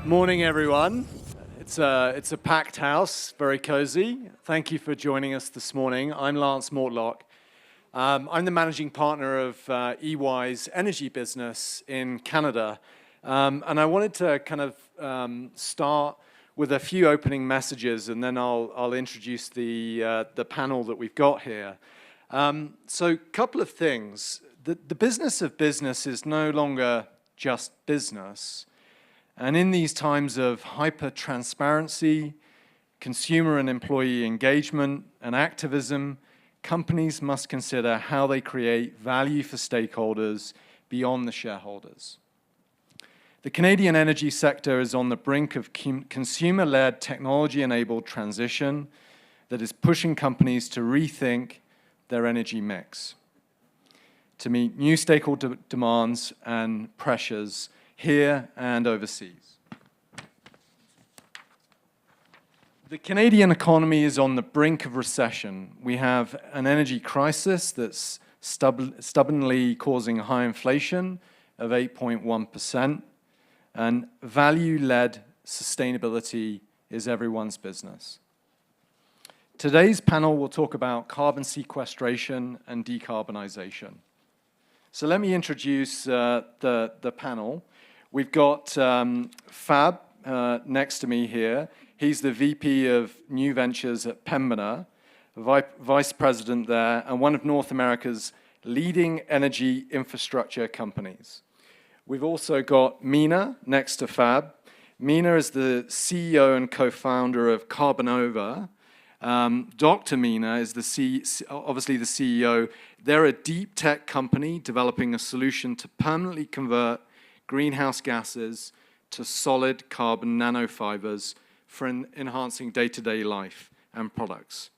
Morning, everyone. It's a packed house, very cozy. Thank you for joining us this morning. I'm Lance Mortlock. I'm the managing partner of EY's energy business in Canada. And I wanted to kind of start with a few opening messages, and then I'll introduce the panel that we've got here. So a couple of things. The business of business is no longer just business. And in these times of hyper-transparency, consumer and employee engagement, and activism, companies must consider how they create value for stakeholders beyond the shareholders. The Canadian energy sector is on the brink of consumer-led, technology-enabled transition that is pushing companies to rethink their energy mix to meet new stakeholder demands and pressures here and overseas. The Canadian economy is on the brink of recession. We have an energy crisis that's stubbornly causing high inflation of 8.1%, and value-led sustainability is everyone's business. Today's panel will talk about carbon sequestration and decarbonization. So let me introduce the panel. We've got Fab next to me here. He's the VP of New Ventures at Pembina, Vice President there, and one of North America's leading energy infrastructure companies. We've also got Mina next to Fab. Mina is the CEO and co-founder of Carbonova. Dr. Mina is obviously the CEO. They're a deep tech company developing a solution to permanently convert greenhouse gases to solid carbon nanofibers for enhancing day-to-day life and products.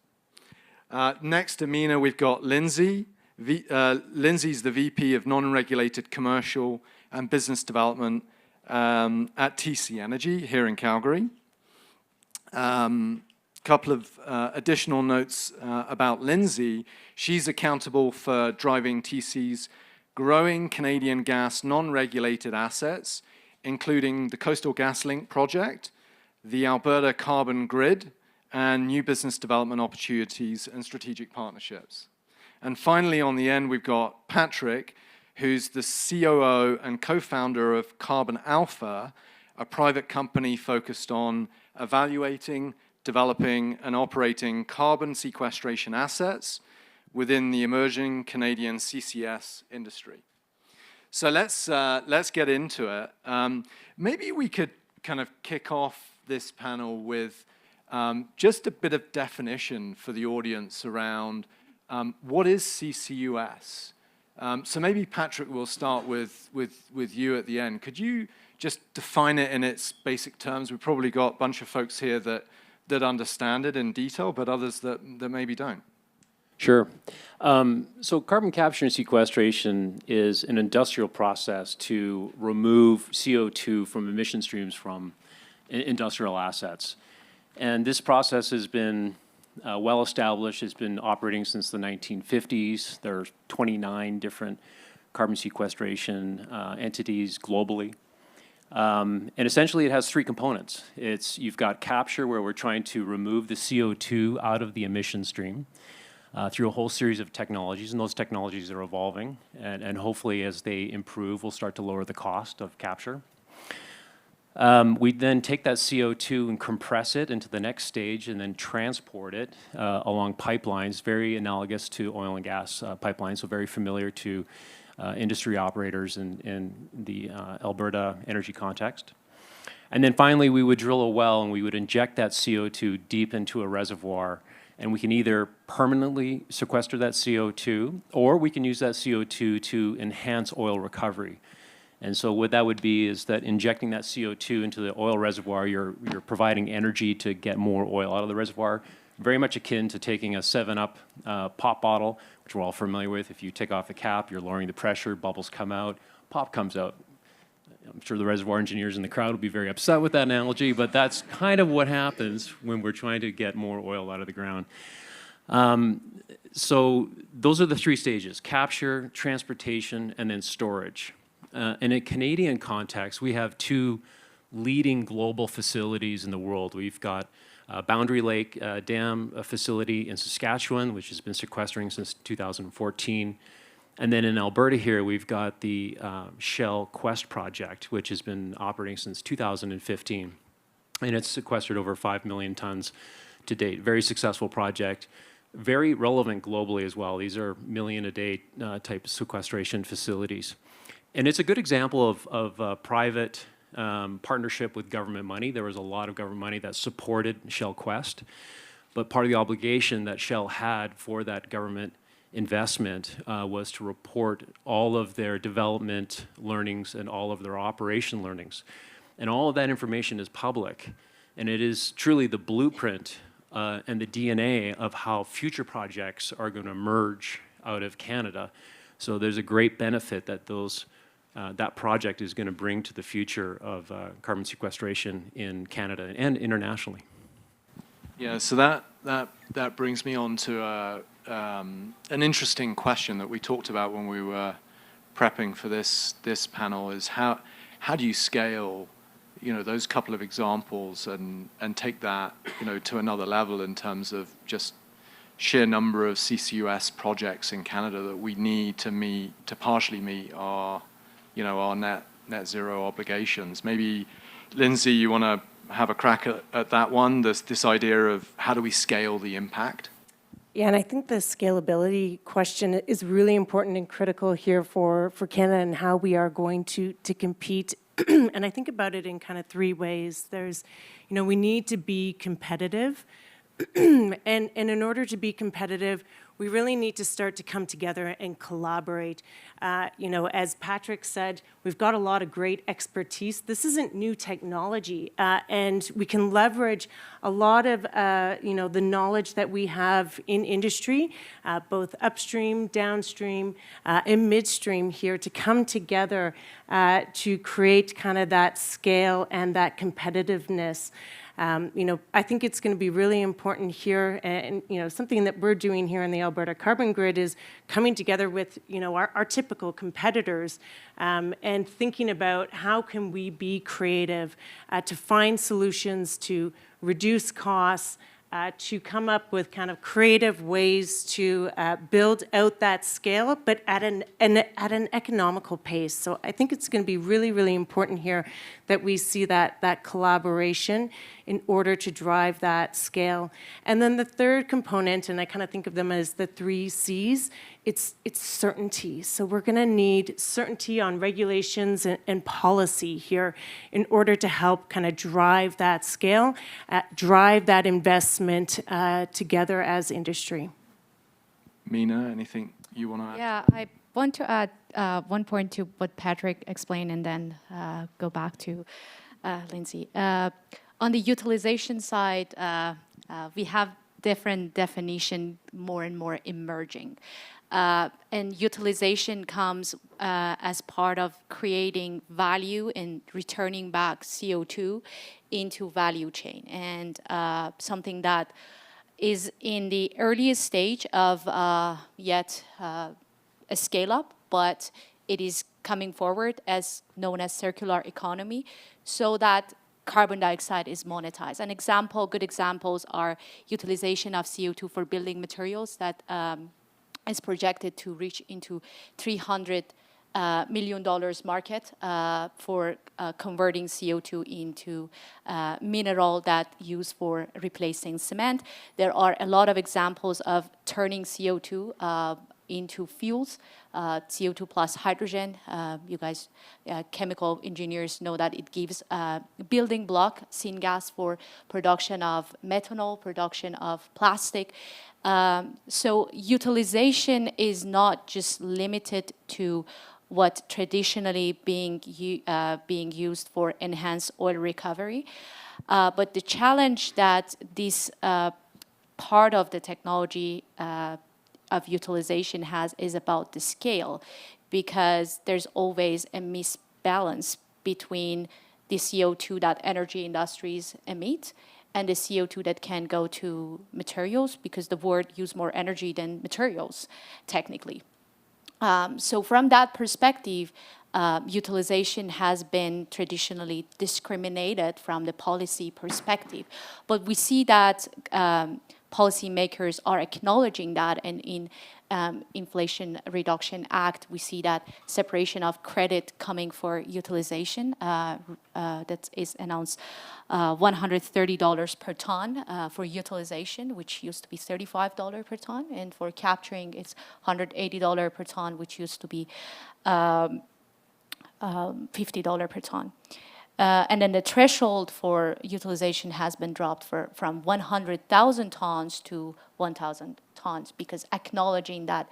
Next to Mina, we've got Lindsay. Lindsay's the VP of Non-Regulated Commercial and Business Development at TC Energy here in Calgary. Couple of additional notes about Lindsay. She's accountable for driving TC's growing Canadian gas non-regulated assets, including the Coastal GasLink project, the Alberta Carbon Grid, and new business development opportunities and strategic partnerships. And finally, on the end, we've got Patrick, who's the COO and co-founder of Carbon Alpha, a private company focused on evaluating, developing, and operating carbon sequestration assets within the emerging Canadian CCUS industry. So let's get into it. Maybe we could kind of kick off this panel with just a bit of definition for the audience around what is CCUS. So maybe Patrick, we'll start with you at the end. Could you just define it in its basic terms? We've probably got a bunch of folks here that understand it in detail, but others that maybe don't. Sure. So carbon capture and sequestration is an industrial process to remove CO2 from emission streams from industrial assets. And this process has been well established. It's been operating since the 1950s. There are 29 different carbon sequestration entities globally. And essentially it has three components. You've got capture, where we're trying to remove the CO2 out of the emission stream through a whole series of technologies, and those technologies are evolving, and hopefully as they improve, we'll start to lower the cost of capture. We then take that CO2 and compress it into the next stage and then transport it along pipelines, very analogous to oil and gas pipelines, so very familiar to industry operators in the Alberta energy context. And then finally, we would drill a well and we would inject that CO2 deep into a reservoir, and we can either permanently sequester that CO2 or we can use that CO2 to enhance oil recovery. And so what that would be is that injecting that CO2 into the oil reservoir, you're providing energy to get more oil out of the reservoir, very much akin to taking a 7-Up pop bottle, which we're all familiar with. If you take off the cap, you're lowering the pressure, bubbles come out, pop comes out. I'm sure the reservoir engineers in the crowd will be very upset with that analogy, but that's kind of what happens when we're trying to get more oil out of the ground. So those are the three stages: capture, transportation, and then storage. In a Canadian context, we have two leading global facilities in the world. We've got Boundary Lake Dam facility in Saskatchewan, which has been sequestering since 2014. And then in Alberta here, we've got the Shell Quest project, which has been operating since 2015. And it's sequestered over 5 million tons to date. Very successful project, very relevant globally as well. These are million a day type sequestration facilities. And it's a good example of private partnership with government money. There was a lot of government money that supported Shell Quest, but part of the obligation that Shell had for that government investment was to report all of their development learnings and all of their operation learnings. And all of that information is public, and it is truly the blueprint and the DNA of how future projects are going to emerge out of Canada. So there's a great benefit that that project is going to bring to the future of carbon sequestration in Canada and internationally. Yeah, so that brings me on to an interesting question that we talked about when we were prepping for this panel, is how do you scale, those couple of examples and take that, to another level in terms of just sheer number of CCUS projects in Canada that we need to partially meet our net zero obligations. Maybe, Lindsay, you want to have a crack at that one, this idea of how do we scale the impact? Yeah, and I think the scalability question is really important and critical here for Canada and how we are going to compete. And I think about it in kind of three ways. There's, we need to be competitive. And in order to be competitive, we really need to start to come together and collaborate. As Patrick said, we've got a lot of great expertise. This isn't new technology, and we can leverage a lot of the knowledge that we have in industry, both upstream, downstream, and midstream here, to come together to create kind of that scale and that competitiveness. I think it's going to be really important here, and something that we're doing here in the Alberta Carbon Grid is coming together with our typical competitors and thinking about how can we be creative to find solutions to reduce costs, to come up with kind of creative ways to build out that scale, but at an economical pace. So I think it's going to be really, really important here that we see that collaboration in order to drive that scale. And then the third component, and I kind of think of them as the 3 C's, it's certainty. So we're going to need certainty on regulations and policy here in order to help kind of drive that scale, drive that investment together as industry. Mina, anything you want to add? Yeah, I want to add one point to what Patrick explained and then go back to Lindsay. On the utilization side, we have different definition more and more emerging. And utilization comes as part of creating value and returning back CO2 into value chain. And something that is in the earliest stage of yet a scale-up, but it is coming forward as known as circular economy, so that carbon dioxide is monetized. Good examples are utilization of CO2 for building materials that is projected to reach into $300 million market for converting CO2 into mineral that used for replacing cement. There are a lot of examples of turning CO2 into fuels, CO2 plus hydrogen. You guys, chemical engineers, know that it gives building block syngas for production of methanol, production of plastic. So utilization is not just limited to what traditionally being used for enhanced oil recovery, but the challenge that this part of the technology of utilization is about the scale, because there's always a misbalance between the CO2 that energy industries emit and the CO2 that can go to materials, because the world use more energy than materials, technically. So from that perspective, utilization has been traditionally discriminated from the policy perspective. But we see that policymakers are acknowledging that, and in Inflation Reduction Act, we see that separation of credit coming for utilization that is announced $130 per ton for utilization, which used to be $35 per ton, and for capturing it's $180 per ton, which used to be $50 per ton. And then the threshold for utilization has been dropped from 100,000 tons to 1,000 tons, because acknowledging that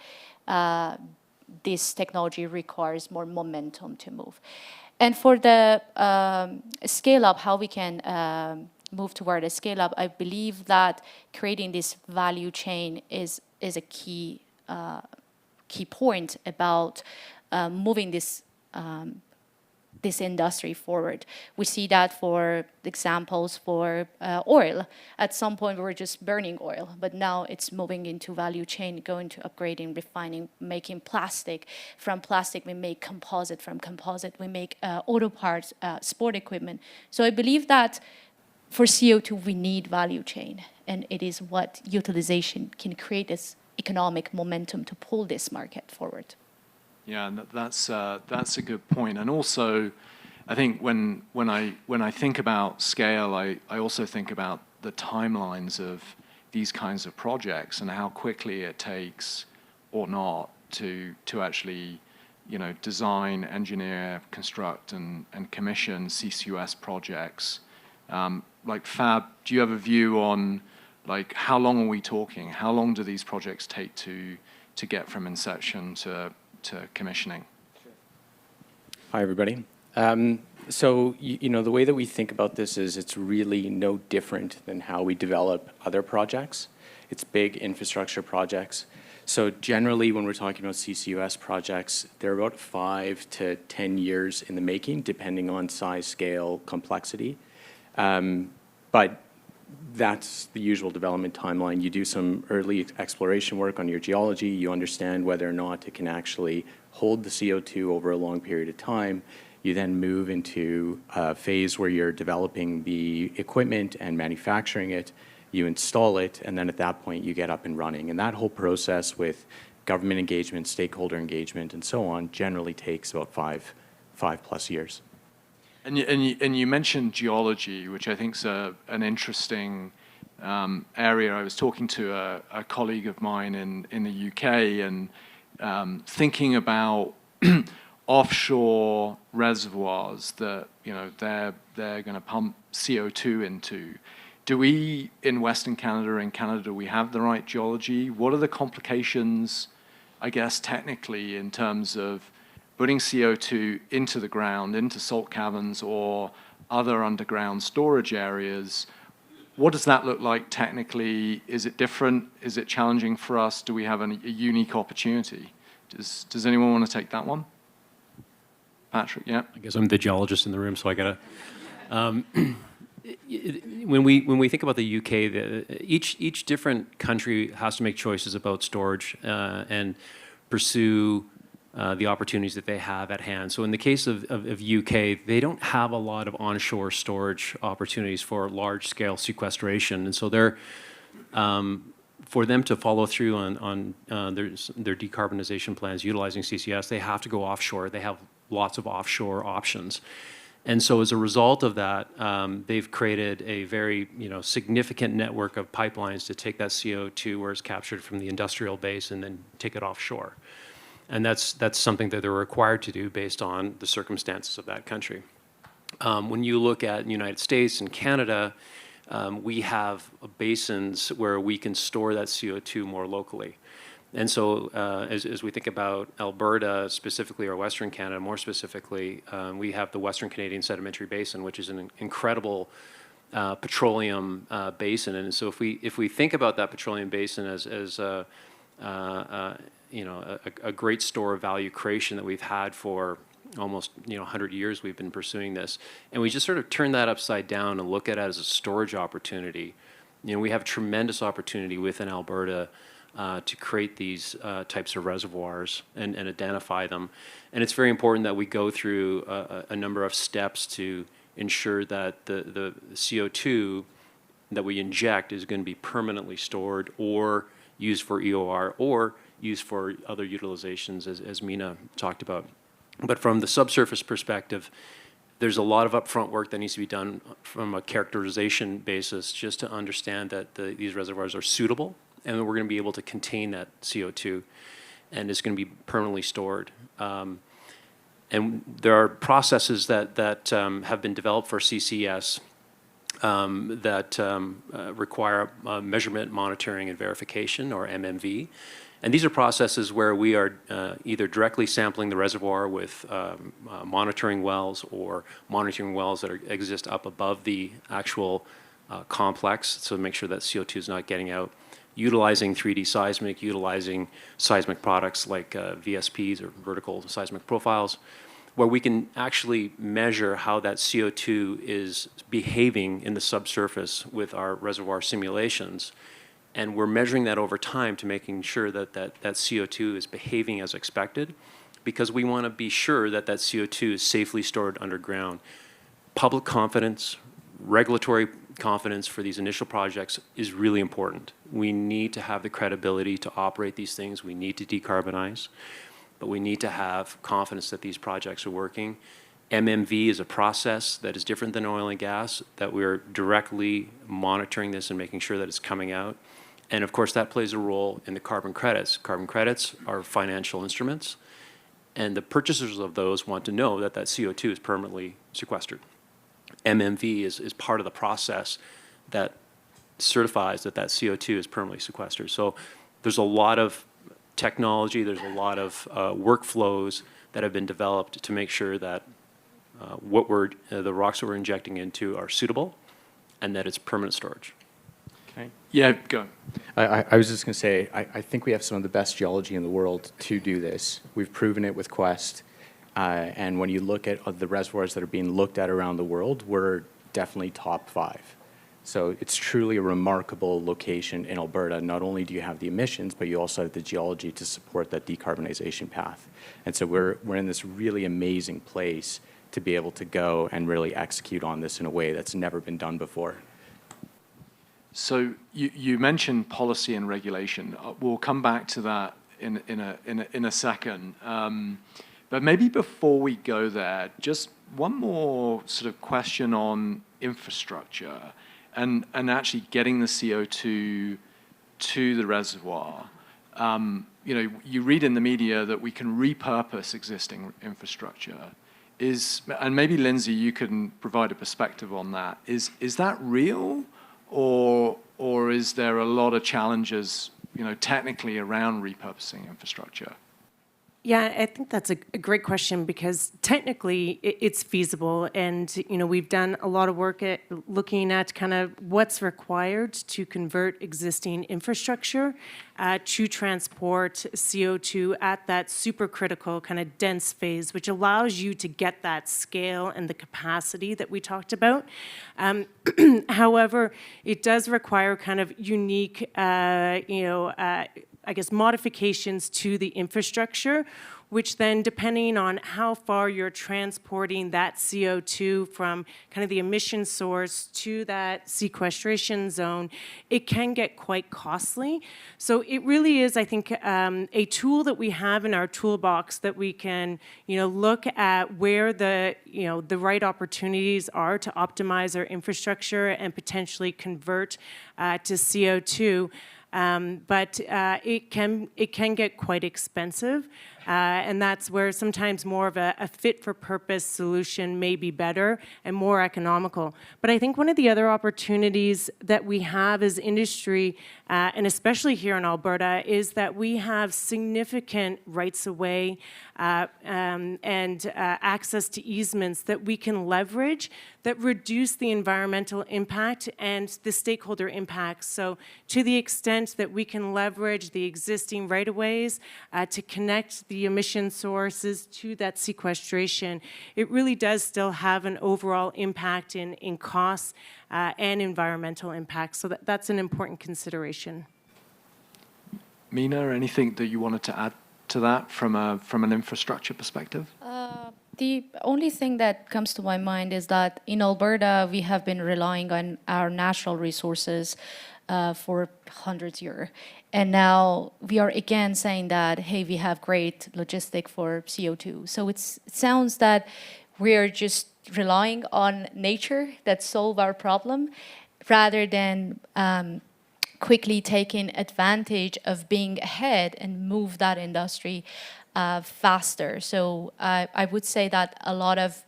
this technology requires more momentum to move. And for the scale up, how we can move toward a scale up, I believe that creating this value chain is a key point about moving this industry forward. We see that for examples for oil. At some point, we were just burning oil, but now it's moving into value chain, going to upgrading, refining, making plastic. From plastic, we make composite. From composite, we make auto parts, sport equipment. So I believe that for CO2, we need value chain, and it is what utilization can create this economic momentum to pull this market forward. Yeah, and that's a good point. And also, I think when I think about scale, I also think about the timelines of these kinds of projects and how quickly it takes or not to actually, design, engineer, construct, and commission CCUS projects. Like Fab, do you have a view on how long are we talking? How long do these projects take to get from inception to commissioning? Hi, everybody. So, the way that we think about this is it's really no different than how we develop other projects. It's big infrastructure projects. So generally, when we're talking about CCUS projects, they're about 5 to 10 years in the making, depending on size, scale, complexity. But that's the usual development timeline. You do some early exploration work on your geology. You understand whether or not it can actually hold the CO2 over a long period of time. You then move into a phase where you're developing the equipment and manufacturing it. You install it, and then at that point, you get up and running. And that whole process with government engagement, stakeholder engagement, and so on generally takes about five plus years. And you mentioned geology, which I think is an interesting area. I was talking to a colleague of mine in the UK, and thinking about offshore reservoirs that they're going to pump CO2 into. Do we in Western Canada and Canada we have the right geology? What are the complications, I guess, technically in terms of putting CO2 into the ground, into salt caverns or other underground storage areas? What does that look like technically? Is it different? Is it challenging for us? Do we have a unique opportunity? Does anyone want to take that one? Patrick, yeah. I guess I'm the geologist in the room, so I gotta. When we think about the UK, each different country has to make choices about storage and pursue the opportunities that they have at hand. So in the case of UK, they don't have a lot of onshore storage opportunities for large-scale sequestration, and so they're for them to follow through on their decarbonization plans utilizing CCS, they have to go offshore. They have lots of offshore options. And so as a result of that, they've created a very significant network of pipelines to take that CO2 where it's captured from the industrial base and then take it offshore. And that's something that they're required to do based on the circumstances of that country. When you look at the United States and Canada, we have basins where we can store that CO2 more locally. And so as we think about Alberta specifically, or Western Canada more specifically, we have the Western Canadian Sedimentary Basin, which is an incredible petroleum basin. And so if we think about that petroleum basin as a great store of value creation that we've had for almost 100 years, we've been pursuing this, and we just sort of turn that upside down and look at it as a storage opportunity. We have tremendous opportunity within Alberta to create these types of reservoirs and identify them. And it's very important that we go through a number of steps to ensure that the CO2 that we inject is going to be permanently stored or used for EOR or used for other utilizations, as Mina talked about. But from the subsurface perspective, there's a lot of upfront work that needs to be done from a characterization basis just to understand that these reservoirs are suitable and that we're going to be able to contain that CO2 and it's going to be permanently stored. And there are processes that have been developed for CCS that require measurement, monitoring, and verification, or MMV. And these are processes where we are either directly sampling the reservoir with monitoring wells or monitoring wells that exist up above the actual complex, so make sure that CO2 is not getting out, utilizing 3D seismic, utilizing seismic products like VSPs or vertical seismic profiles, where we can actually measure how that CO2 is behaving in the subsurface with our reservoir simulations. And we're measuring that over time to making sure that CO2 is behaving as expected, because we want to be sure that CO2 is safely stored underground. Public confidence, regulatory confidence for these initial projects is really important. We need to have the credibility to operate these things. We need to decarbonize, but we need to have confidence that these projects are working. MMV is a process that is different than oil and gas, that we're directly monitoring this and making sure that it's coming out. And of course, that plays a role in the carbon credits. Carbon credits are financial instruments, and the purchasers of those want to know that CO2 is permanently sequestered. MMV is part of the process that certifies that CO2 is permanently sequestered. So there's a lot of technology, there's a lot of workflows that have been developed to make sure that the rocks that we're injecting into are suitable and that it's permanent storage. Okay. Yeah, go. I was just going to say, I think we have some of the best geology in the world to do this. We've proven it with Quest. And when you look at the reservoirs that are being looked at around the world, we're definitely top 5. So it's truly a remarkable location in Alberta. Not only do you have the emissions, but you also have the geology to support that decarbonization path. And so we're in this really amazing place to be able to go and really execute on this in a way that's never been done before. So you mentioned policy and regulation. We'll come back to that in a second. But maybe before we go there, just one more sort of question on infrastructure and actually getting the CO2 to the reservoir. You read in the media that we can repurpose existing infrastructure. And maybe Lindsay, you can provide a perspective on that. Is that real, or is there a lot of challenges, technically around repurposing infrastructure? Yeah, I think that's a great question, because technically it's feasible, and we've done a lot of work at looking at kind of what's required to convert existing infrastructure to transport CO2 at that supercritical kind of dense phase, which allows you to get that scale and the capacity that we talked about. However, it does require kind of unique, modifications to the infrastructure, which then, depending on how far you're transporting that CO2 from kind of the emission source to that sequestration zone, it can get quite costly. So it really is, I think, a tool that we have in our toolbox that we can, look at where the right opportunities are to optimize our infrastructure and potentially convert to CO2. But it can get quite expensive, and that's where sometimes more of a fit-for-purpose solution may be better and more economical. But I think one of the other opportunities that we have as industry, and especially here in Alberta, is that we have significant rights-of-way and access to easements that we can leverage that reduce the environmental impact and the stakeholder impacts. So to the extent that we can leverage the existing right-of-ways to connect the emission sources to that sequestration, it really does still have an overall impact in costs and environmental impacts. So that's an important consideration. Mina, anything that you wanted to add to that from an infrastructure perspective? The only thing that comes to my mind is that in Alberta, we have been relying on our natural resources for hundreds of years. And now we are again saying that, hey, we have great logistic for CO2. So it sounds that we're just relying on nature that solve our problem rather than quickly taking advantage of being ahead and move that industry faster. So I would say that a lot of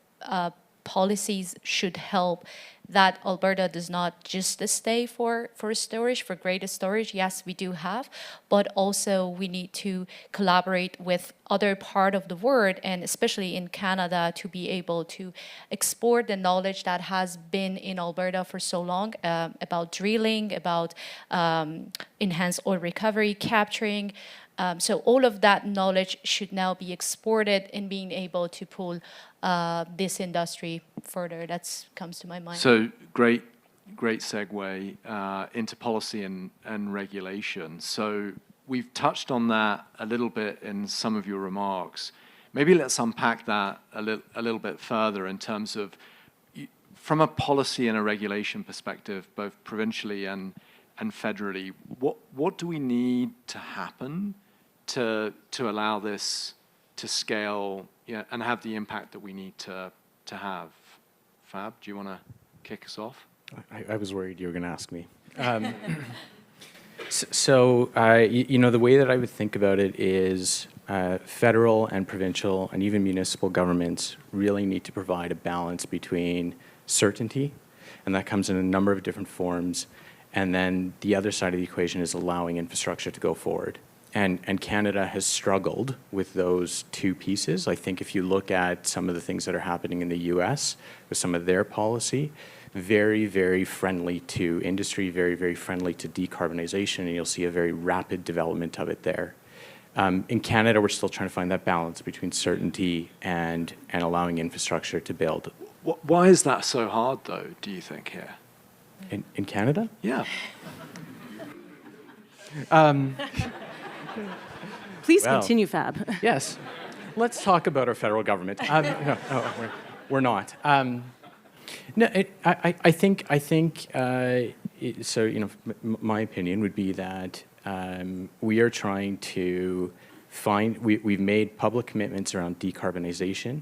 policies should help that Alberta does not just stay for storage, for greater storage. Yes, we do have, but also we need to collaborate with other part of the world, and especially in Canada, to be able to export the knowledge that has been in Alberta for so long about drilling, about enhanced oil recovery, capturing. So all of that knowledge should now be exported in being able to pull this industry further. That comes to my mind. So great segue into policy and regulation. So we've touched on that a little bit in some of your remarks. Maybe let's unpack that a little bit further in terms of, from a policy and a regulation perspective, both provincially and federally, what do we need to happen to allow this to scale, and have the impact that we need to have? Fab, do you want to kick us off? I was worried you were going to ask me. The way that I would think about it is federal and provincial and even municipal governments really need to provide a balance between certainty, and that comes in a number of different forms, and then the other side of the equation is allowing infrastructure to go forward. And Canada has struggled with those two pieces. I think if you look at some of the things that are happening in the US with some of their policy, very, very friendly to industry, very, very friendly to decarbonization, and you'll see a very rapid development of it there. In Canada, we're still trying to find that balance between certainty and allowing infrastructure to build. Why is that so hard, though, do you think, here? In Canada? Yeah. Please continue, Fab. Yes. Let's talk about our federal government. No, we're not. I think. My opinion would be that we are trying to find. We've made public commitments around decarbonization,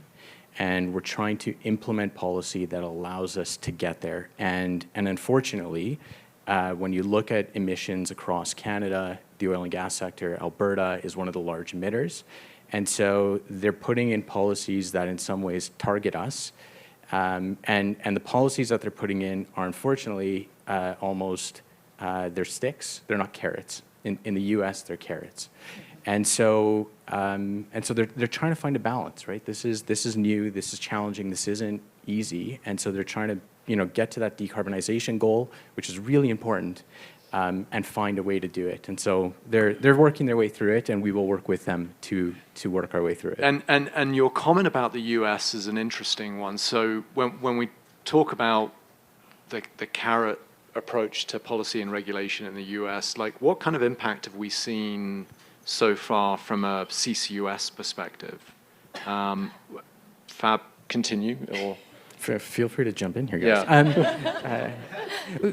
and we're trying to implement policy that allows us to get there. And unfortunately, when you look at emissions across Canada, the oil and gas sector, Alberta is one of the large emitters. And so they're putting in policies that in some ways target us. And the policies that they're putting in are unfortunately they're sticks, they're not carrots. In the US, they're carrots. And so they're trying to find a balance, right? This is new, this is challenging, this isn't easy. And so they're trying to get to that decarbonization goal, which is really important, and find a way to do it. And so they're working their way through it, and we will work with them to work our way through it. And your comment about the US is an interesting one. So when we talk about the carrot approach to policy and regulation in the US, like what kind of impact have we seen so far from a CCUS perspective? Fab, continue or... Feel free to jump in here, guys. Yeah.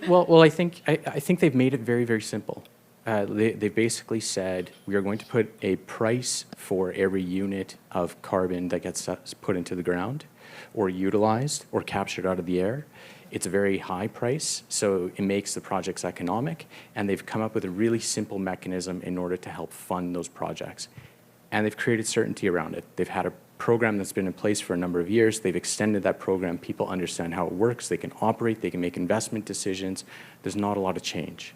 Well, I think they've made it very, very simple. They basically said we are going to put a price for every unit of carbon that gets put into the ground, or utilized, or captured out of the air. It's a very high price, so it makes the projects economic, and they've come up with a really simple mechanism in order to help fund those projects. And they've created certainty around it. They've had a program that's been in place for a number of years. They've extended that program. People understand how it works. They can operate. They can make investment decisions. There's not a lot of change.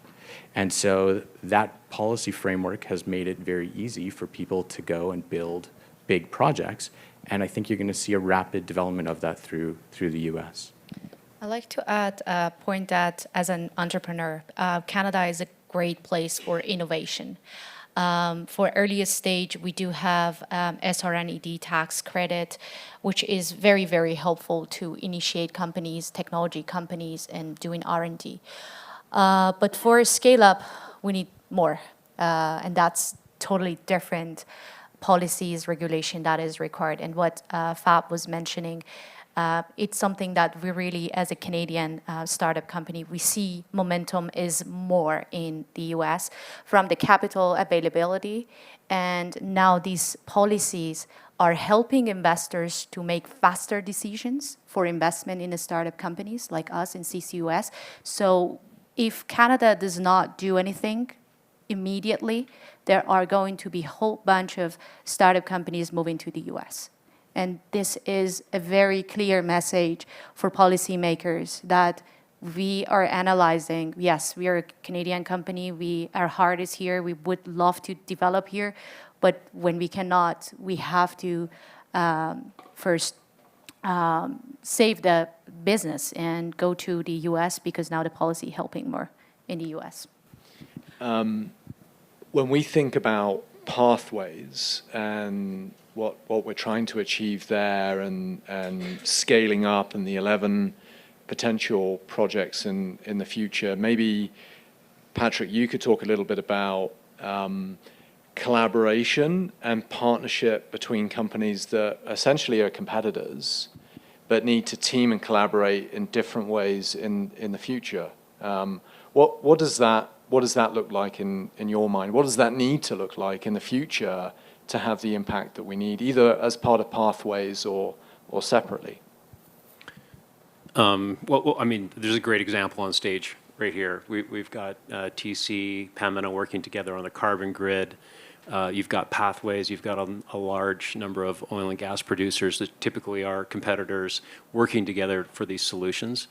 And so that policy framework has made it very easy for people to go and build big projects. And I think you're going to see a rapid development of that through the US. I'd like to add a point that as an entrepreneur, Canada is a great place for innovation. For earliest stage, we do have SR&ED tax credit, which is very, very helpful to initiate companies, technology companies, and doing R&D. But for scale up, we need more. and that's totally different policies, regulation that is required. And what Fab was mentioning, it's something that we really, as a Canadian startup company, we see momentum is more in the US from the capital availability. And now these policies are helping investors to make faster decisions for investment in the startup companies like us in CCUS. So if Canada does not do anything immediately, there are going to be a whole bunch of startup companies moving to the US. And this is a very clear message for policymakers that we are analyzing. Yes, we are a Canadian company. Our heart is here. We would love to develop here. But when we cannot, we have to first save the business and go to the US because now the policy helping more in the US. When we think about pathways and what we're trying to achieve there and scaling up and the 11 potential projects in the future, maybe, Patrick, you could talk a little bit about collaboration and partnership between companies that essentially are competitors but need to team and collaborate in different ways in the future. What does that look like in your mind? What does that need to look like in the future to have the impact that we need, either as part of pathways or separately? Well, I mean, there's a great example on stage right here. We've got TC, Pembina working together on the carbon grid. You've got pathways. You've got a large number of oil and gas producers that typically are competitors working together for these solutions.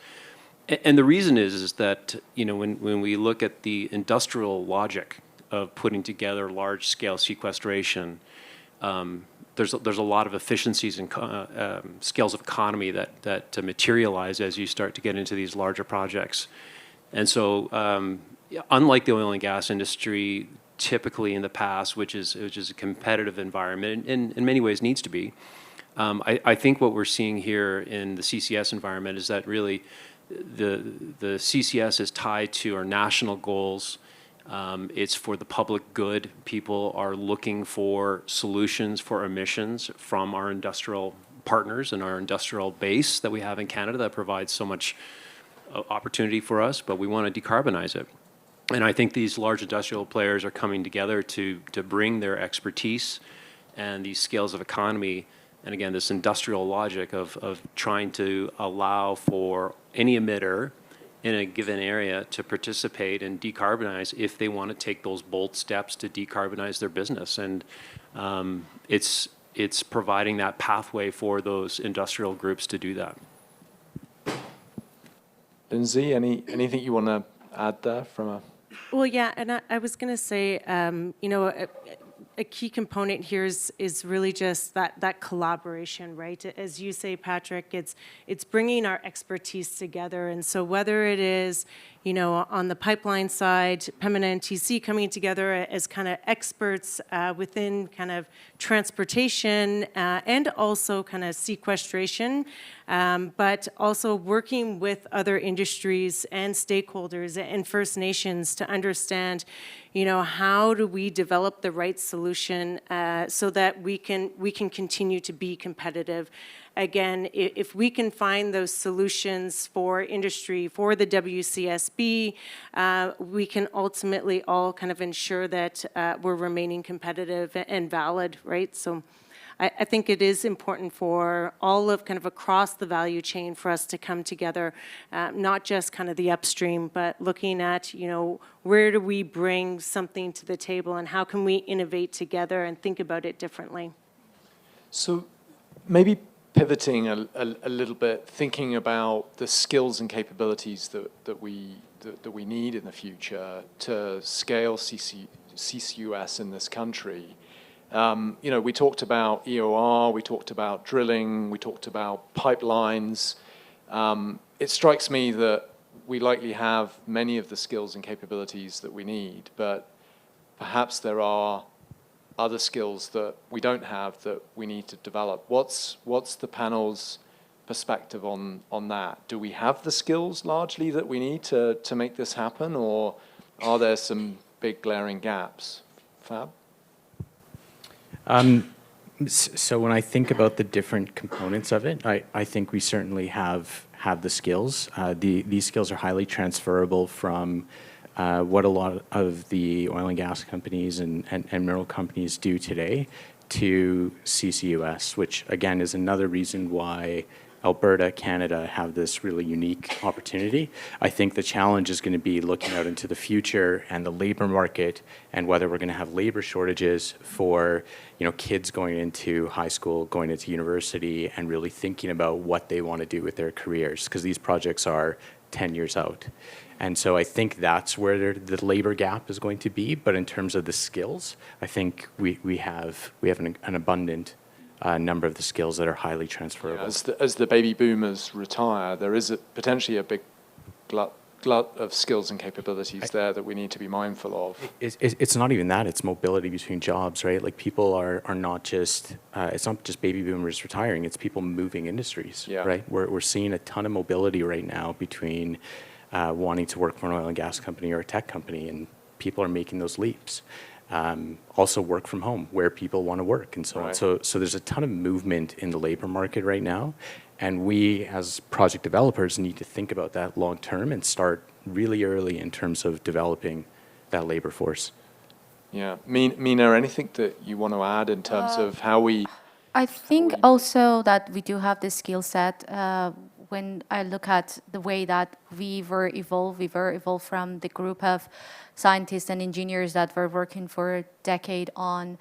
And the reason is that, when we look at the industrial logic of putting together large-scale sequestration, there's a lot of efficiencies and scales of economy that materialize as you start to get into these larger projects. And so, unlike the oil and gas industry, typically in the past, which is a competitive environment, and in many ways needs to be, I think what we're seeing here in the CCS environment is that really the CCS is tied to our national goals. It's for the public good. People are looking for solutions for emissions from our industrial partners and our industrial base that we have in Canada that provides so much opportunity for us, but we want to decarbonize it. And I think these large industrial players are coming together to bring their expertise and these scales of economy, and again, this industrial logic of trying to allow for any emitter in a given area to participate and decarbonize if they want to take those bold steps to decarbonize their business. And it's providing that pathway for those industrial groups to do that. Lindsay, anything you want to add there from a... Well, yeah, and I was going to say, a key component here is really just that collaboration, right? As you say, Patrick, it's bringing our expertise together. And so whether it is, on the pipeline side, Pembina and TC coming together as kind of experts within kind of transportation and also kind of sequestration, but also working with other industries and stakeholders and First Nations to understand, how do we develop the right solution so that we can continue to be competitive. Again, if we can find those solutions for industry, for the WCSB, we can ultimately all kind of ensure that we're remaining competitive and valid, right? So I think it is important for all of kind of across the value chain for us to come together, not just kind of the upstream, but looking at, where do we bring something to the table and how can we innovate together and think about it differently? So maybe pivoting a little bit, thinking about the skills and capabilities that we need in the future to scale CCUS in this country. We talked about EOR, we talked about drilling, we talked about pipelines. It strikes me that we likely have many of the skills and capabilities that we need, but perhaps there are other skills that we don't have that we need to develop. What's the panel's perspective on that? Do we have the skills largely that we need to make this happen, or are there some big glaring gaps? Fab? So when I think about the different components of it, I think we certainly have the skills. These skills are highly transferable from what a lot of the oil and gas companies and mineral companies do today to CCUS, which again is another reason why Alberta, Canada have this really unique opportunity. I think the challenge is going to be looking out into the future and the labor market and whether we're going to have labor shortages for kids going into high school, going into university, and really thinking about what they want to do with their careers, because these projects are 10 years out. And so I think that's where the labor gap is going to be. But in terms of the skills, I think we have an abundant number of the skills that are highly transferable. Yeah, as the baby boomers retire, there is potentially a big glut of skills and capabilities there that we need to be mindful of. It's not even that, it's mobility between jobs, right? Like people are not just, it's not just baby boomers retiring, it's people moving industries, right? We're seeing a ton of mobility right now between wanting to work for an oil and gas company or a tech company, and people are making those leaps. Also work from home where people want to work and so on. So there's a ton of movement in the labor market right now. And we as project developers need to think about that long term and start really early in terms of developing that labor force. Yeah. Mina, anything that you want to add in terms of how we... I think also that we do have this skill set. When I look at the way that we were evolved from the group of scientists and engineers that were working for a decade on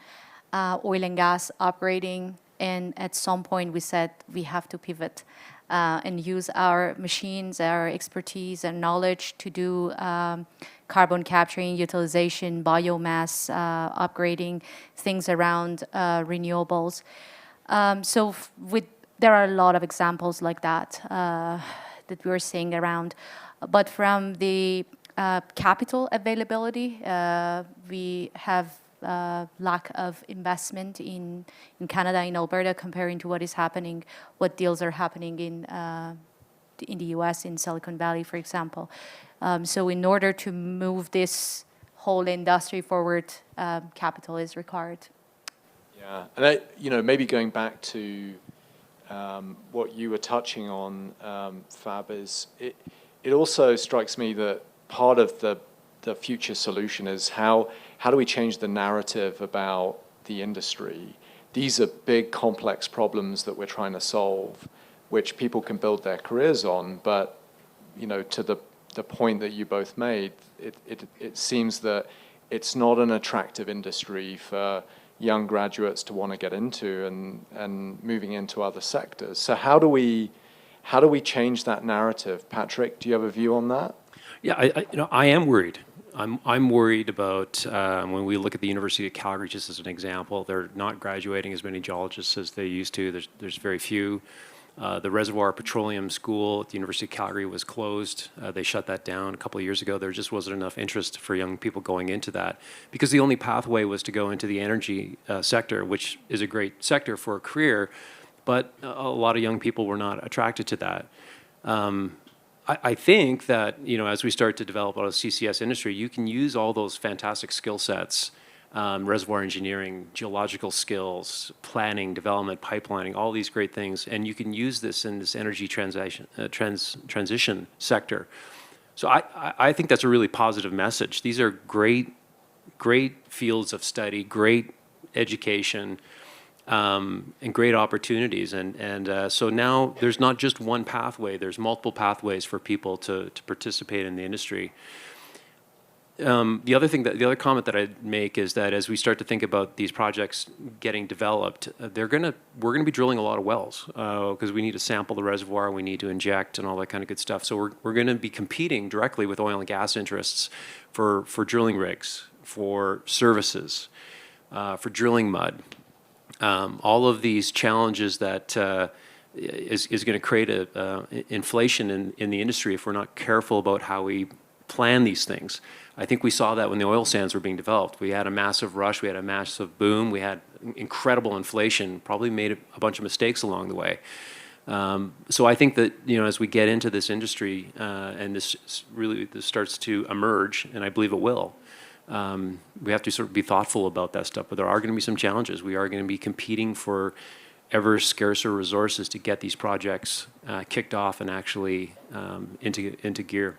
oil and gas operating. And at some point we said we have to pivot and use our machines, our expertise and knowledge to do carbon capturing, utilization, biomass, upgrading, things around renewables. There are a lot of examples like that that we're seeing around. But from the capital availability, we have lack of investment in Canada, in Alberta, comparing to what is happening, what deals are happening in the US, in Silicon Valley, for example. So in order to move this whole industry forward, capital is required. Yeah, and maybe going back to what you were touching on, Fab, is it also strikes me that part of the future solution is how do we change the narrative about the industry? These are big, complex problems that we're trying to solve, which people can build their careers on. But to the point that you both made, it seems that it's not an attractive industry for young graduates to want to get into and moving into other sectors. So how do we change that narrative? Patrick, do you have a view on that? Yeah, I am worried. I'm worried about when we look at the University of Calgary, just as an example, they're not graduating as many geologists as they used to. There's very few. The Reservoir Petroleum School at the University of Calgary was closed. They shut that down a couple of years ago. There just wasn't enough interest for young people going into that because the only pathway was to go into the energy sector, which is a great sector for a career, but a lot of young people were not attracted to that. I think that, as we start to develop out of the CCS industry, you can use all those fantastic skill sets, reservoir engineering, geological skills, planning, development, pipelining, all these great things, and you can use this in this energy transition sector. So I think that's a really positive message. These are great fields of study, great education, and great opportunities. And so now there's not just one pathway, there's multiple pathways for people to participate in the industry. The other comment that I'd make is that as we start to think about these projects getting developed, we're going to be drilling a lot of wells because we need to sample the reservoir, we need to inject and all that kind of good stuff. So we're going to be competing directly with oil and gas interests for drilling rigs, for services, for drilling mud. All of these challenges that is going to create inflation in the industry if we're not careful about how we plan these things. I think we saw that when the oil sands were being developed. We had a massive rush, we had a massive boom, we had incredible inflation, probably made a bunch of mistakes along the way. So I think that as we get into this industry and this starts to emerge, and I believe it will, we have to sort of be thoughtful about that stuff. But there are going to be some challenges. We are going to be competing for ever scarcer resources to get these projects kicked off and actually into gear.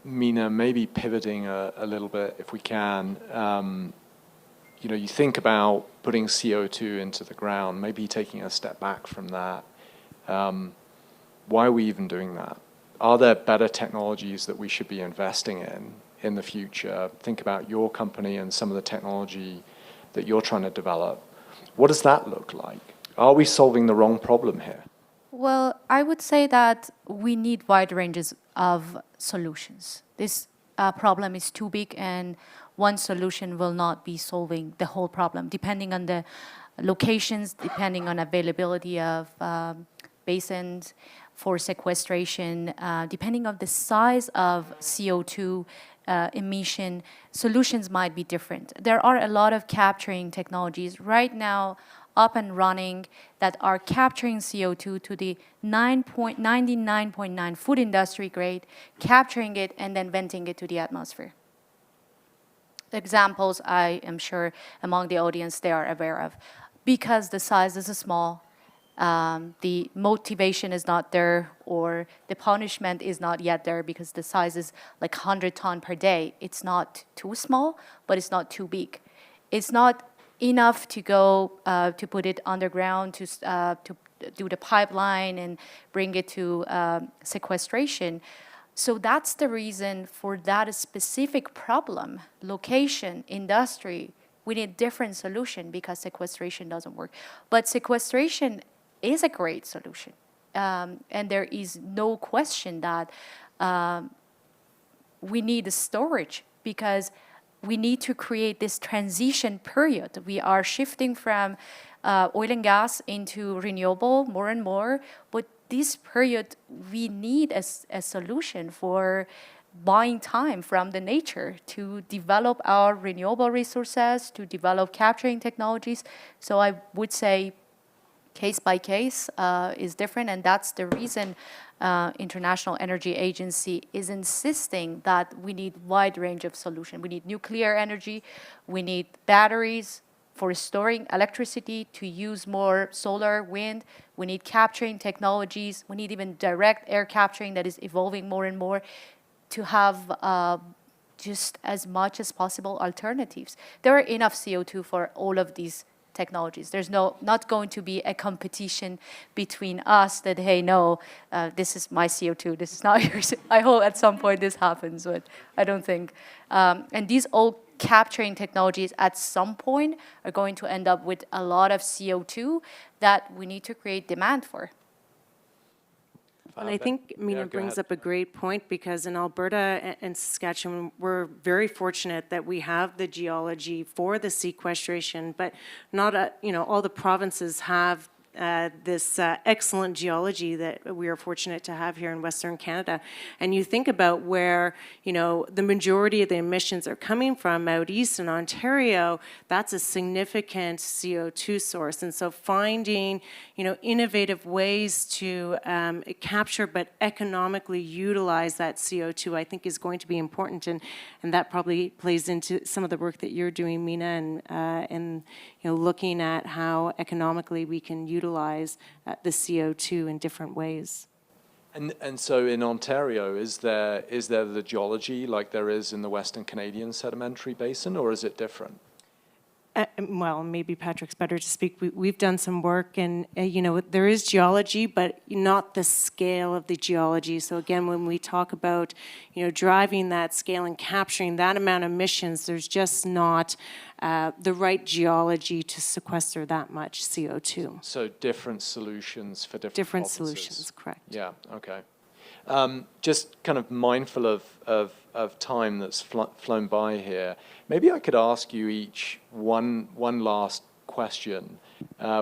Mina, maybe pivoting a little bit, if we can. You know, you think about putting CO2 into the ground, maybe taking a step back from that. Why are we even doing that? Are there better technologies that we should be investing in the future? Think about your company and some of the technology that you're trying to develop. What does that look like? Are we solving the wrong problem here? Well, I would say that we need wide ranges of solutions. This problem is too big, and one solution will not be solving the whole problem, depending on the locations, depending on availability of basins for sequestration, depending on the size of CO2 emission, solutions might be different. There are a lot of capturing technologies right now up and running that are capturing CO2 to the 99.9 food industry grade, capturing it and then venting it to the atmosphere. Examples I am sure among the audience they are aware of. Because the size is small, the motivation is not there, or the punishment is not yet there because the size is like 100 ton per day. It's not too small, but it's not too big. It's not enough to go to put it underground, to do the pipeline and bring it to sequestration. So that's the reason for that specific problem, location, industry, we need different solution because sequestration doesn't work. But sequestration is a great solution. And there is no question that we need storage because we need to create this transition period. We are shifting from oil and gas into renewable more and more, but this period, we need a solution for buying time from the nature to develop our renewable resources, to develop capturing technologies. So I would say case by case is different, and that's the reason International Energy Agency is insisting that we need wide range of solutions. We need nuclear energy, we need batteries for storing electricity, to use more solar, wind, we need capturing technologies, we need even direct air capturing that is evolving more and more to have just as much as possible alternatives. There are enough CO2 for all of these technologies. There's not going to be a competition between us that, hey, no, this is my CO2, this is not yours. I hope at some point this happens, but I don't think. And these all capturing technologies at some point are going to end up with a lot of CO2 that we need to create demand for. And I think Mina brings up a great point, because in Alberta and Saskatchewan, we're very fortunate that we have the geology for the sequestration, but not all the provinces have this excellent geology that we are fortunate to have here in Western Canada. And you think about where, the majority of the emissions are coming from out east in Ontario, that's a significant CO2 source. And so finding, innovative ways to capture but economically utilize that CO2, I think is going to be important. And that probably plays into some of the work that you're doing, Mina, and looking at how economically we can utilize the CO2 in different ways. And so in Ontario, is there the geology like there is in the Western Canadian Sedimentary Basin, or is it different? Well, maybe Patrick's better to speak. We've done some work, and there is geology, but not the scale of the geology. So again, when we talk about driving that scale and capturing that amount of emissions, there's just not the right geology to sequester that much CO2. So different solutions for different provinces. Solutions, correct. Yeah. Okay. Just kind of mindful of time that's flown by here. Maybe I could ask you each one last question,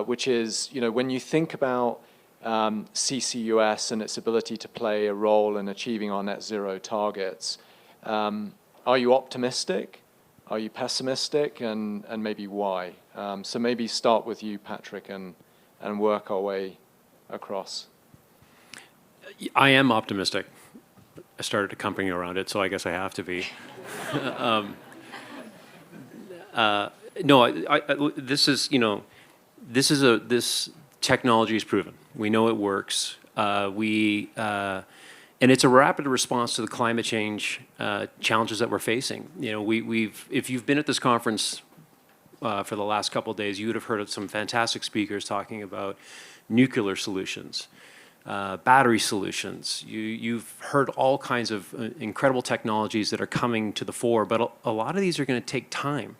which is, when you think about CCUS and its ability to play a role in achieving our net zero targets, are you optimistic? Are you pessimistic? And maybe why? So maybe start with you, Patrick, and work our way across. I am optimistic. I started a company around it, so I guess I have to be. No, this is, you know, this technology is proven. We know it works. And it's a rapid response to the climate change challenges that we're facing. You know, if you've been at this conference for the last couple of days, you would have heard of some fantastic speakers talking about nuclear solutions, battery solutions. You've heard all kinds of incredible technologies that are coming to the fore, but a lot of these are going to take time.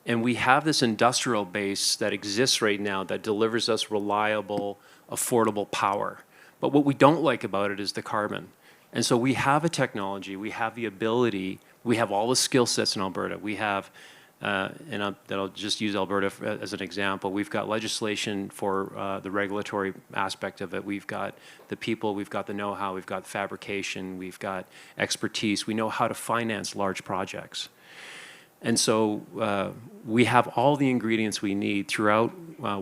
And we have this industrial base that exists right now that delivers us reliable, affordable power. But what we don't like about it is the carbon. And so we have a technology, we have the ability, we have all the skill sets in Alberta. We have, I'll just use Alberta as an example. We've got legislation for the regulatory aspect of it. We've got the people, we've got the know-how, we've got fabrication, we've got expertise. We know how to finance large projects. And so we have all the ingredients we need throughout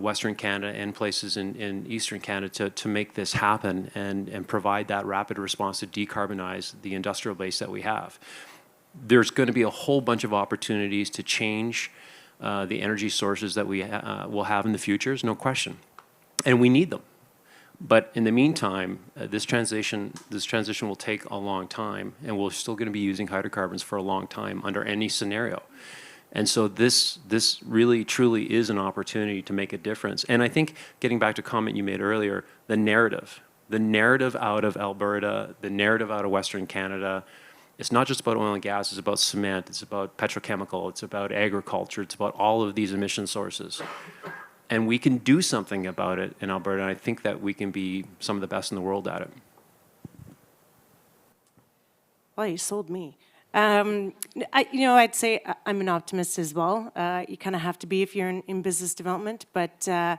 Western Canada and places in Eastern Canada to make this happen and provide that rapid response to decarbonize the industrial base that we have. There's going to be a whole bunch of opportunities to change the energy sources that we will have in the future, no question. And we need them. But in the meantime, this transition will take a long time, and we're still going to be using hydrocarbons for a long time under any scenario. And so this really, truly is an opportunity to make a difference. And I think, getting back to a comment you made earlier, the narrative out of Alberta, the narrative out of Western Canada, it's not just about oil and gas, it's about cement, it's about petrochemical, it's about agriculture, it's about all of these emission sources. And we can do something about it in Alberta, and I think that we can be some of the best in the world at it. Well, you sold me. I'd say I'm an optimist as well. You kind of have to be if you're in business development. But, I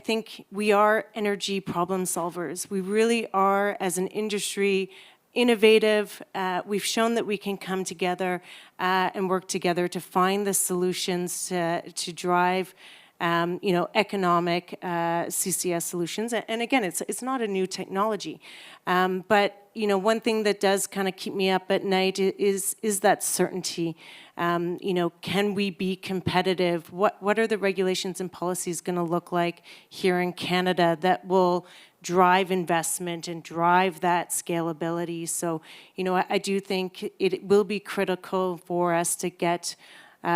think we are energy problem solvers. We really are, as an industry, innovative. We've shown that we can come together and work together to find the solutions to drive economic CCS solutions. And again, it's not a new technology. But, one thing that does kind of keep me up at night is that certainty. Can we be competitive? What are the regulations and policies going to look like here in Canada that will drive investment and drive that scalability? So, I do think it will be critical for us to get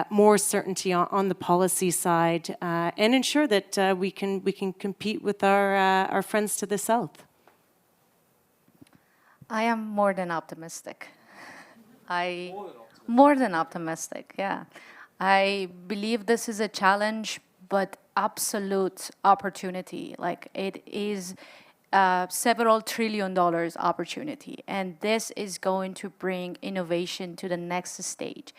more certainty on the policy side and ensure that we can compete with our friends to the south. I am more than optimistic. More than optimistic, yeah. I believe this is a challenge, but absolute opportunity. Like, it is several $1 trillion opportunity, and this is going to bring innovation to the next stage.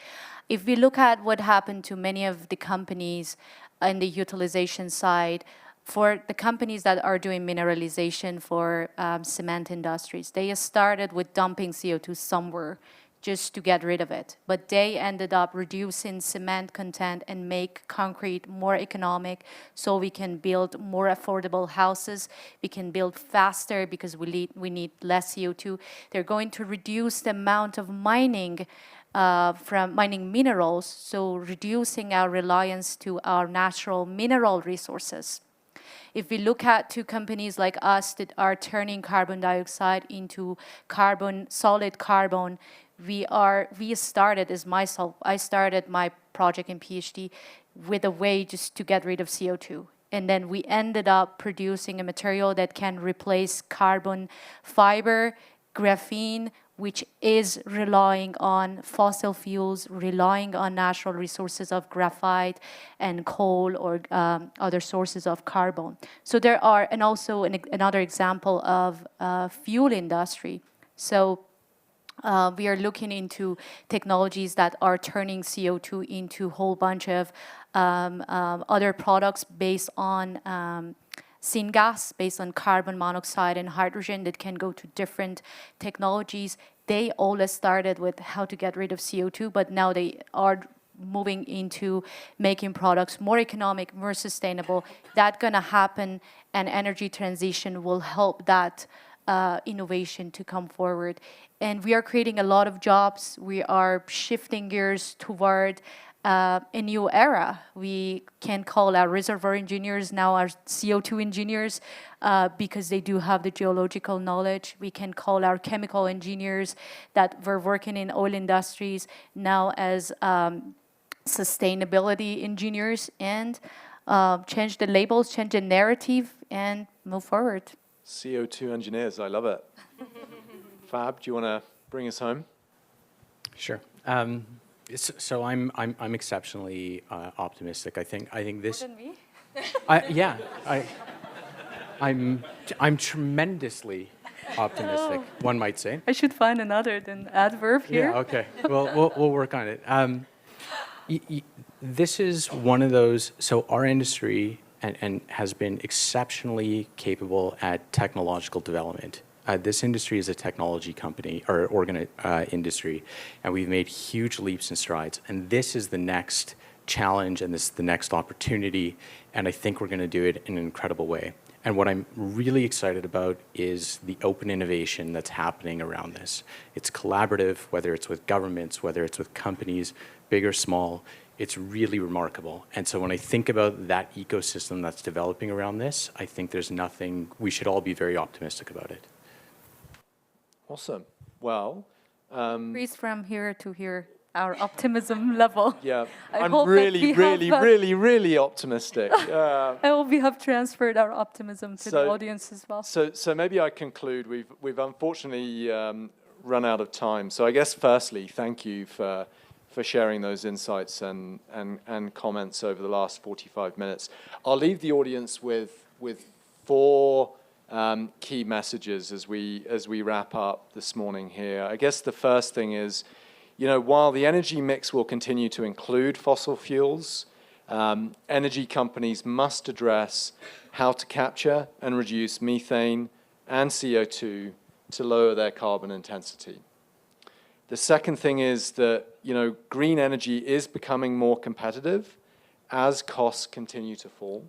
If we look at what happened to many of the companies in the utilization side, for the companies that are doing mineralization for cement industries, they started with dumping CO2 somewhere just to get rid of it. But they ended up reducing cement content and make concrete more economic, so we can build more affordable houses. We can build faster because we need less CO2. They're going to reduce the amount of mining from mining minerals, so reducing our reliance to our natural mineral resources. If we look at two companies like us that are turning carbon dioxide into solid carbon, I started my project in PhD with a way just to get rid of CO2. And then we ended up producing a material that can replace carbon fiber, graphene, which is relying on fossil fuels, relying on natural resources of graphite and coal or other sources of carbon. So there are, and also another example of fuel industry. So we are looking into technologies that are turning CO2 into a whole bunch of other products based on syngas, based on carbon monoxide and hydrogen that can go to different technologies. They all started with how to get rid of CO2, but now they are moving into making products more economic, more sustainable. That's going to happen, and energy transition will help that innovation to come forward. And we are creating a lot of jobs. We are shifting gears toward a new era. We can call our reservoir engineers now our CO2 engineers because they do have the geological knowledge. We can call our chemical engineers that were working in oil industries now as sustainability engineers, and change the labels, change the narrative, and move forward. CO2 engineers, I love it. Fab, do you want to bring us home? Sure. So I'm exceptionally optimistic. I think this. More than me? I'm tremendously optimistic. One might say. I should find another than adverb here. Yeah. Okay. Well, we'll work on it. This is one of those. So our industry and has been exceptionally capable at technological development. This industry is a technology company or industry, and we've made huge leaps and strides. And this is the next challenge, and this is the next opportunity. And I think we're going to do it in an incredible way. And what I'm really excited about is the open innovation that's happening around this. It's collaborative, whether it's with governments, whether it's with companies, big or small. It's really remarkable. And so when I think about that ecosystem that's developing around this, I think there's nothing, we should all be very optimistic about it. Awesome. Well, Increase from here to here, our optimism level. yeah, I I'm hope that really, we really, have, really, really optimistic. I hope we have transferred our optimism to the audience as well. So maybe I conclude. We've unfortunately run out of time. So I guess firstly, thank you for sharing those insights and comments over the last 45 minutes. I'll leave the audience with 4 key messages as we wrap up this morning here. I guess the first thing is, while the energy mix will continue to include fossil fuels, energy companies must address how to capture and reduce methane and CO2 to lower their carbon intensity. The second thing is that, green energy is becoming more competitive as costs continue to fall.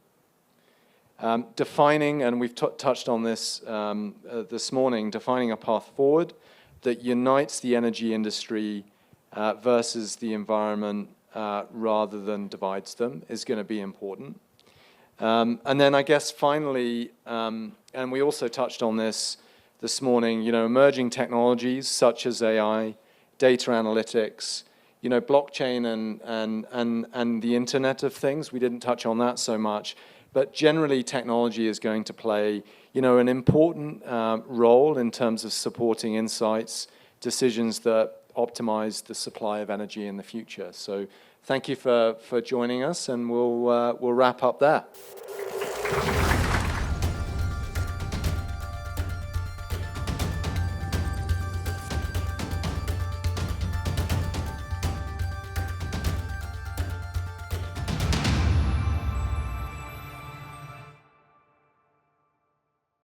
Defining, and we've touched on this this morning, defining a path forward that unites the energy industry versus the environment rather than divides them is going to be important. And then I guess finally, and we also touched on this morning, emerging technologies such as AI, data analytics, blockchain and the Internet of Things. We didn't touch on that so much. But generally, technology is going to play, an important role in terms of supporting insights, decisions that optimize the supply of energy in the future. So thank you for joining us, and we'll wrap up there.